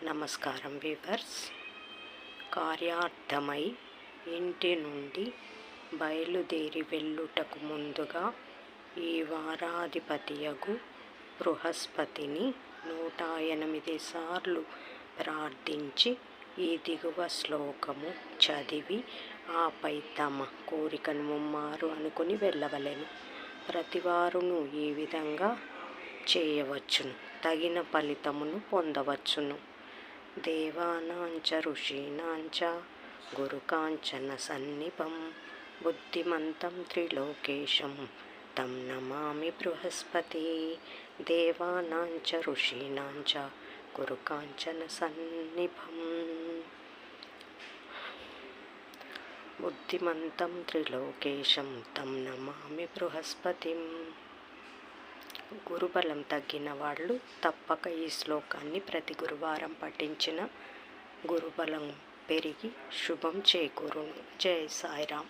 నమస్కారం వీవర్స్. కార్యార్థమై ఇంటి నుండి బయలుదేరి వెళ్ళుటకు ముందుగా ఈ వారాధిపతియగు బృహస్పతిని 108 సార్లు ప్రార్థించి ఈ దిగువ శ్లోకము చదివి ఆపై తమ కోరికను ముమ్మారు అనుకుని వెళ్ళవలెను. ప్రతివారును ఈ విధంగా చేయవచ్చును, తగిన ఫలితమును పొందవచ్చును. దేవానాంచ ఋషీణాంచ గురుకాంచన సన్నిభం బుద్ధిమంతం త్రిలోకేశం తం నమామి బృహస్పతి. దేవానాంచ ఋషీణాంచ గురుకాంచన సన్నిభం బుద్ధిమంతం త్రిలోకేశం తం నమామి బృహస్పతిం. గురుబలం తగ్గిన వాళ్ళు తప్పక ఈ శ్లోకాన్ని ప్రతి గురువారం పఠించిన గురుబలం పెరిగి శుభం చేకూరును. జై సాయిరామ్.